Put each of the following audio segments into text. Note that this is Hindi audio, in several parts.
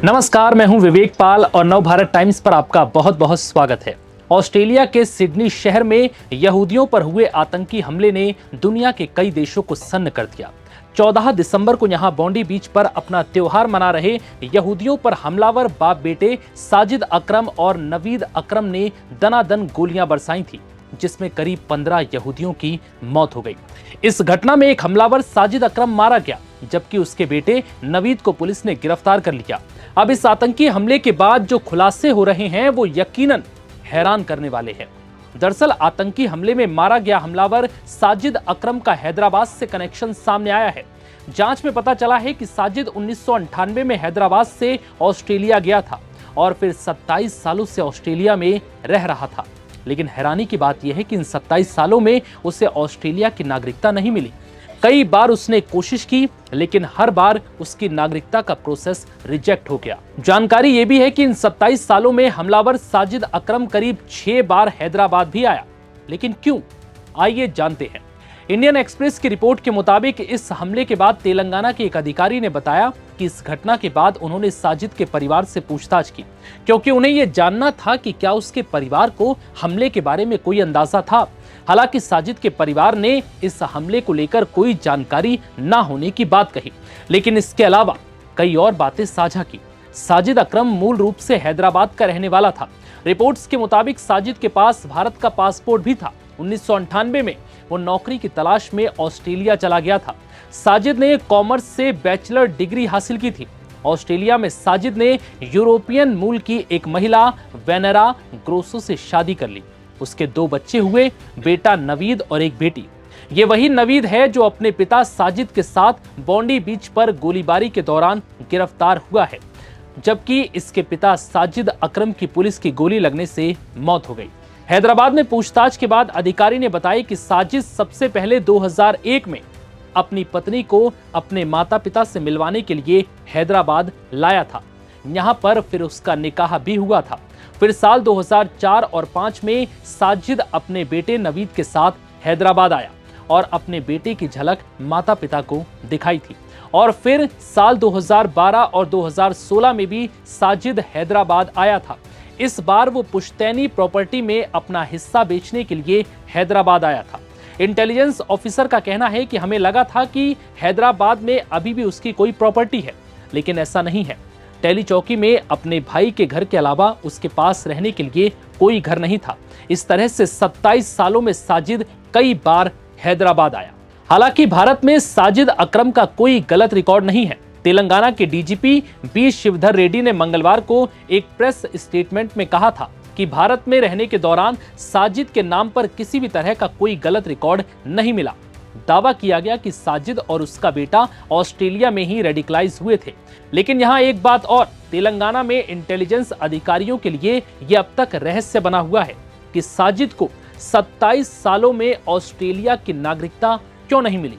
नमस्कार, मैं हूं विवेक पाल और नवभारत टाइम्स पर आपका बहुत बहुत स्वागत है। ऑस्ट्रेलिया के सिडनी शहर में यहूदियों पर हुए आतंकी हमले ने दुनिया के कई देशों को सन्न कर दिया। 14 दिसंबर को यहां बॉन्डी बीच पर अपना त्योहार मना रहे यहूदियों पर हमलावर बाप बेटे साजिद अकरम और नवीद अकरम ने दनादन गोलियां बरसाई थी, जिसमें करीब 15 यहूदियों की मौत हो गई। इस घटना में एक हमलावर साजिद अकरम मारा गया, जबकि उसके बेटे नवीद को पुलिस ने गिरफ्तार कर लिया। अब इस आतंकी हमले के बाद जो खुलासे हो रहे हैं वो यकीनन हैरान करने वाले हैं। दरअसल आतंकी हमले में मारा गया हमलावर साजिद अकरम का हैदराबाद से कनेक्शन सामने आया है। जांच में पता चला है कि साजिद 1998 में हैदराबाद से ऑस्ट्रेलिया गया था और फिर 27 सालों से ऑस्ट्रेलिया में रह रहा था। लेकिन हैरानी की बात यह है कि इन 27 सालों में उसे ऑस्ट्रेलिया की नागरिकता नहीं मिली। कई बार उसने कोशिश की, लेकिन हर बार उसकी नागरिकता का प्रोसेस रिजेक्ट हो गया। जानकारी यह भी है कि इन 27 सालों में हमलावर साजिद अकरम करीब 6 बार हैदराबाद भी आया। लेकिन क्यों? आइए जानते हैं। इंडियन एक्सप्रेस की रिपोर्ट के मुताबिक इस हमले के बाद तेलंगाना के एक अधिकारी ने बताया कि इस घटना के बाद उन्होंने साजिद के परिवार से पूछताछ की, क्योंकि उन्हें यह जानना था कि क्या उसके परिवार को हमले के बारे में कोई अंदाजा था। हालांकि साजिद के परिवार ने इस हमले को लेकर कोई जानकारी ना होने की बात कही, लेकिन इसके अलावा कई और बातें साझा की। साजिद अकरम मूल रूप से हैदराबाद का रहने वाला था। रिपोर्ट्स के मुताबिक साजिद के पास भारत का पासपोर्ट भी था। 1998 में वो नौकरी की तलाश में ऑस्ट्रेलिया चला गया था। साजिद ने कॉमर्स से बैचलर डिग्री हासिल की थी। ऑस्ट्रेलिया में साजिद ने यूरोपियन मूल की एक महिला वेनेरा ग्रोसो से शादी कर ली। उसके 2 बच्चे हुए, बेटा नवीद और एक बेटी। ये वही नवीद है जो अपने पिता साजिद के साथ बॉन्डी बीच पर गोलीबारी के दौरान गिरफ्तार हुआ है, जबकि इसके पिता साजिद अकरम की पुलिस की गोली लगने से मौत हो गई। हैदराबाद में पूछताछ के बाद अधिकारी ने बताया कि साजिद सबसे पहले 2001 में अपनी पत्नी को अपने माता पिता से मिलवाने के लिए हैदराबाद लाया था। यहाँ पर फिर उसका निकाह भी हुआ था। फिर साल 2004 और 5 में साजिद अपने बेटे नवीद के साथ हैदराबाद आया और अपने बेटे की झलक माता पिता को दिखाई थी। और फिर साल 2012 और 2016 में भी साजिद हैदराबाद आया था। इस बार वो पुश्तैनी प्रॉपर्टी में अपना हिस्सा बेचने के लिए हैदराबाद आया था। इंटेलिजेंस ऑफिसर का कहना है कि हमें लगा था कि हैदराबाद में अभी भी उसकी कोई प्रॉपर्टी है, लेकिन ऐसा नहीं है। टेली चौकी में अपने भाई के घर के अलावा उसके पास रहने के लिए कोई घर नहीं था। इस तरह से 27 सालों में साजिद कई बार हैदराबाद आया। हालांकि भारत में साजिद अकरम का कोई गलत रिकॉर्ड नहीं है। तेलंगाना के डीजीपी बी शिवधर रेड्डी ने मंगलवार को एक प्रेस स्टेटमेंट में कहा था कि भारत में रहने के दौरान साजिद के नाम पर किसी भी तरह का कोई गलत रिकॉर्ड नहीं मिला। दावा किया गया कि साजिद और उसका बेटा ऑस्ट्रेलिया में ही रेडिकलाइज हुए थे। लेकिन यहाँ एक बात और, तेलंगाना में इंटेलिजेंस अधिकारियों के लिए यह अब तक रहस्य बना हुआ है कि साजिद को 27 सालों में ऑस्ट्रेलिया की नागरिकता क्यों नहीं मिली।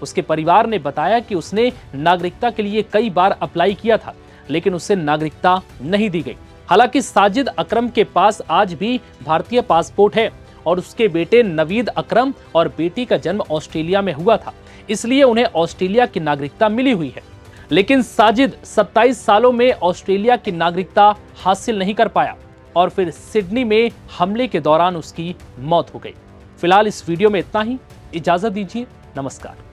उसके परिवार ने बताया कि उसने नागरिकता के लिए कई बार अप्लाई किया था, लेकिन उसे नागरिकता नहीं दी गई। हालांकि साजिद अकरम के पास आज भी भारतीय पासपोर्ट है और उसके बेटे नवीद अकरम और बेटी का जन्म ऑस्ट्रेलिया में हुआ था, इसलिए उन्हें ऑस्ट्रेलिया की नागरिकता मिली हुई है। लेकिन साजिद 27 सालों में ऑस्ट्रेलिया की नागरिकता हासिल नहीं कर पाया और फिर सिडनी में हमले के दौरान उसकी मौत हो गई। फिलहाल इस वीडियो में इतना ही। इजाजत दीजिए। नमस्कार।